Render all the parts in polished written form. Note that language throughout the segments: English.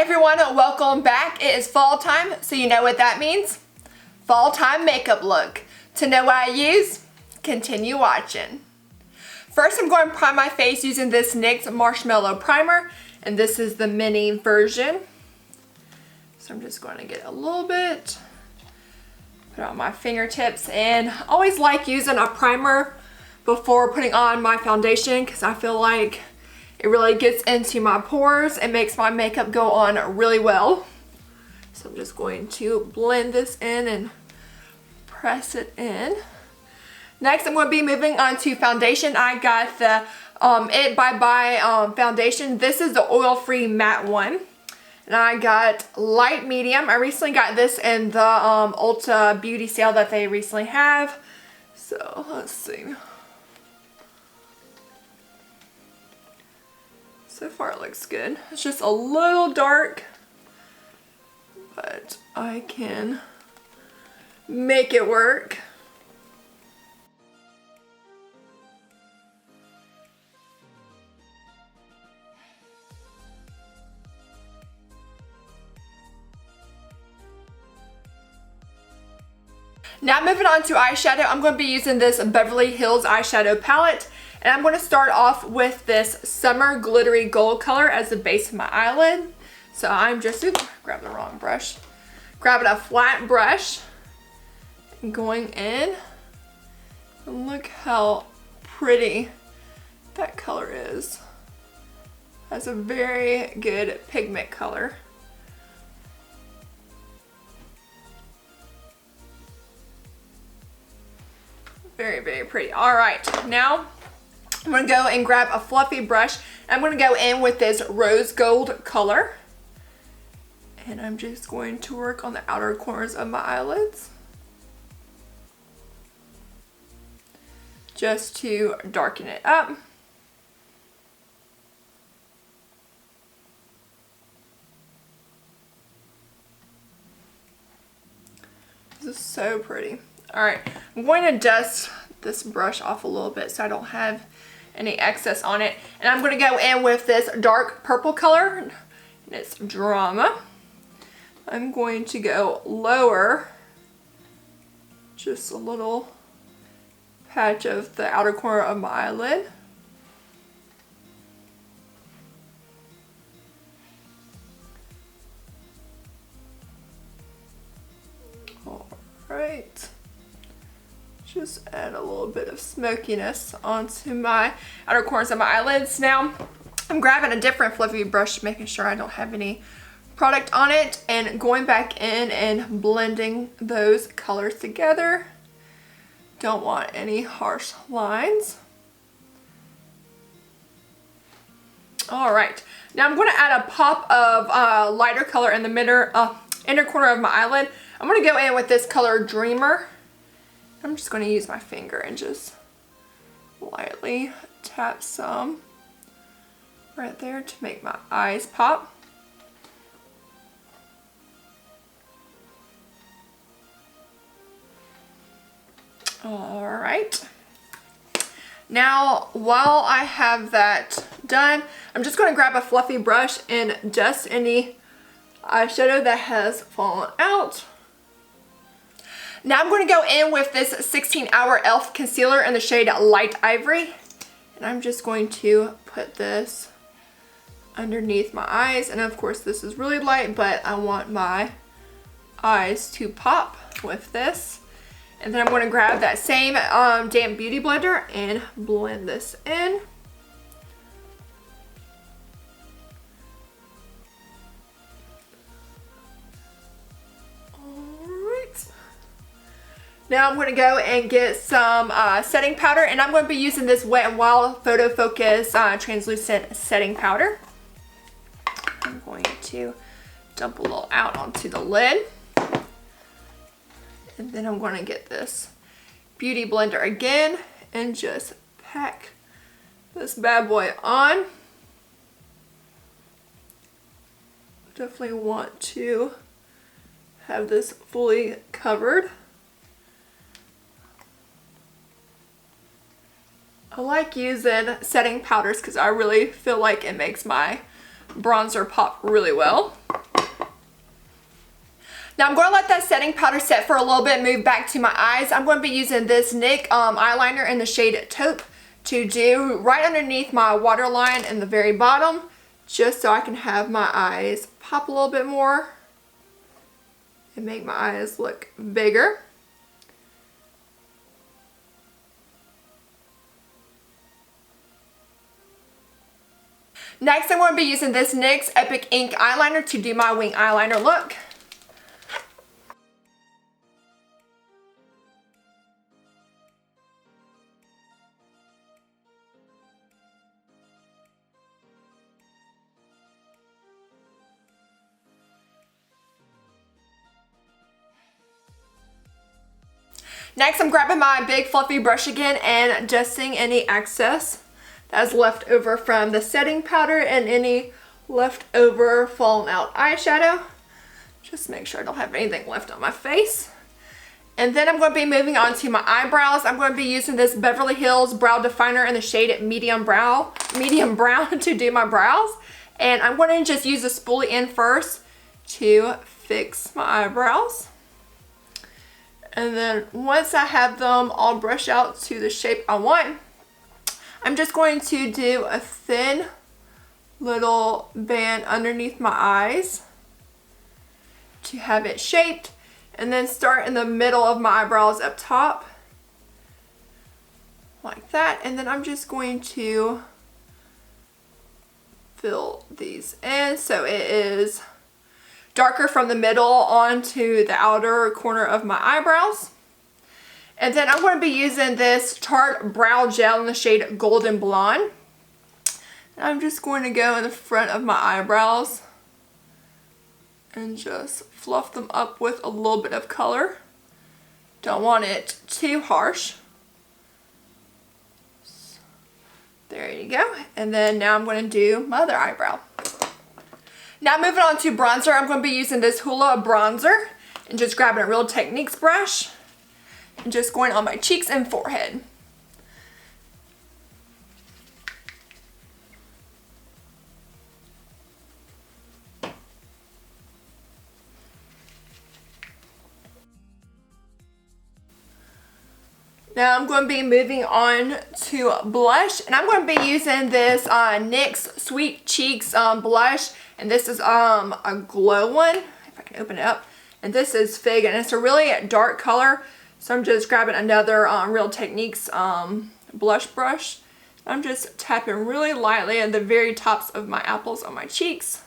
Hi everyone, welcome back. It is fall time, so you know what that means. Fall time makeup look. To know what I use, continue watching. First, I'm going to prime my face using this NYX Marshmallow Primer, and this is the mini version. So I'm just going to get a little bit, put it on my fingertips, and I always like using a primer before putting on my foundation because I feel like it really gets into my pores and makes my makeup go on really well. So I'm just going to blend this in and press it in. Next, I'm going to be moving on to foundation. I got the It Bye Bye foundation. This is the oil-free matte one. And I got light medium. I recently got this in the Ulta Beauty sale that they recently have. So let's see. So far it looks good. It's just a little dark, but I can make it work. Now moving on to eyeshadow, I'm going to be using this Beverly Hills eyeshadow palette. And I'm going to start off with this Summer Glittery Gold color as the base of my eyelid. So I'm just, oops, grab the wrong brush. Grabbing a flat brush and going in. And look how pretty that color is. That's a very good pigment color. Very, very pretty. All right, now I'm going to go and grab a fluffy brush. I'm going to go in with this rose gold color. And I'm just going to work on the outer corners of my eyelids, just to darken it up. This is so pretty. Alright, I'm going to dust this brush off a little bit so I don't have any excess on it. And I'm going to go in with this dark purple color, and it's Drama. I'm going to go lower just a little patch of the outer corner of my eyelid. Alright. Just add a little bit of smokiness onto my outer corners of my eyelids. Now, I'm grabbing a different fluffy brush, making sure I don't have any product on it, and going back in and blending those colors together. Don't want any harsh lines. Alright, now I'm going to add a pop of lighter color in the inner corner of my eyelid. I'm going to go in with this color Dreamer. I'm just going to use my finger and just lightly tap some right there to make my eyes pop. Alright. Now, while I have that done, I'm just going to grab a fluffy brush and dust any eyeshadow that has fallen out. Now I'm going to go in with this 16-Hour e.l.f. concealer in the shade Light Ivory. And I'm just going to put this underneath my eyes. And of course this is really light, but I want my eyes to pop with this. And then I'm going to grab that same damp beauty blender and blend this in. Now I'm going to go and get some setting powder, and I'm going to be using this Wet n Wild Photo Focus translucent setting powder. I'm going to dump a little out onto the lid. And then I'm going to get this beauty blender again and just pack this bad boy on. Definitely want to have this fully covered. I like using setting powders because I really feel like it makes my bronzer pop really well. Now I'm going to let that setting powder set for a little bit, move back to my eyes. I'm going to be using this NYX eyeliner in the shade Taupe to do right underneath my waterline in the very bottom, just so I can have my eyes pop a little bit more and make my eyes look bigger. Next, I'm going to be using this NYX Epic Ink eyeliner to do my wing eyeliner look. Next, I'm grabbing my big fluffy brush again and dusting any excess that's left over from the setting powder and any leftover fallen out eyeshadow. Just make sure I don't have anything left on my face. And then I'm going to be moving on to my eyebrows. I'm going to be using this Beverly Hills Brow Definer in the shade medium brown to do my brows. And I'm going to just use the spoolie in first to fix my eyebrows. And then once I have them all brushed out to the shape I want, I'm just going to do a thin little band underneath my eyes to have it shaped, and then start in the middle of my eyebrows up top like that. And then I'm just going to fill these in so it is darker from the middle onto the outer corner of my eyebrows. And then I'm going to be using this Tarte Brow Gel in the shade Golden Blonde. And I'm just going to go in the front of my eyebrows and just fluff them up with a little bit of color. Don't want it too harsh. There you go. And then now I'm going to do my other eyebrow. Now moving on to bronzer, I'm going to be using this Hoola bronzer and just grabbing a Real Techniques brush and just going on my cheeks and forehead. Now I'm going to be moving on to blush, and I'm going to be using this NYX Sweet Cheeks blush, and this is a glow one, if I can open it up, and this is Fig, and it's a really dark color, so I'm just grabbing another Real Techniques blush brush. I'm just tapping really lightly at the very tops of my apples on my cheeks,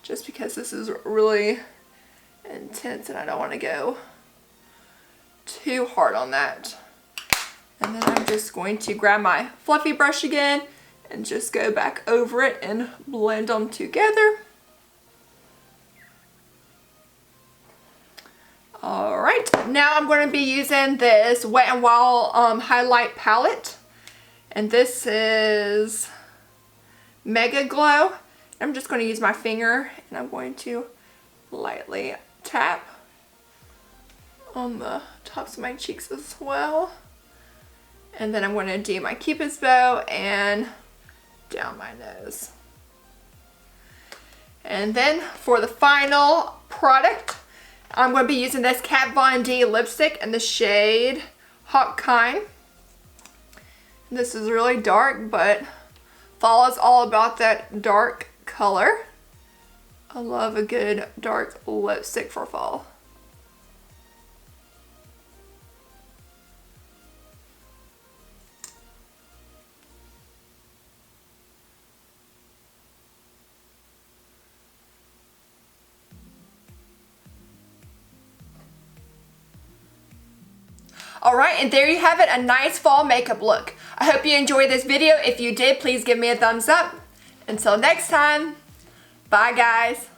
just because this is really intense and I don't want to go too hard on that. And then I'm just going to grab my fluffy brush again and just go back over it and blend them together. Alright, now I'm going to be using this Wet n Wild highlight palette, and this is Mega Glow. I'm just going to use my finger and I'm going to lightly tap on the tops of my cheeks as well. And then I'm going to do my Cupid's bow and down my nose. And then for the final product, I'm going to be using this Kat Von D lipstick in the shade Hawk Kind. This is really dark, but fall is all about that dark color. I love a good dark lipstick for fall. Alright, and there you have it, a nice fall makeup look. I hope you enjoyed this video. If you did, please give me a thumbs up. Until next time, bye guys.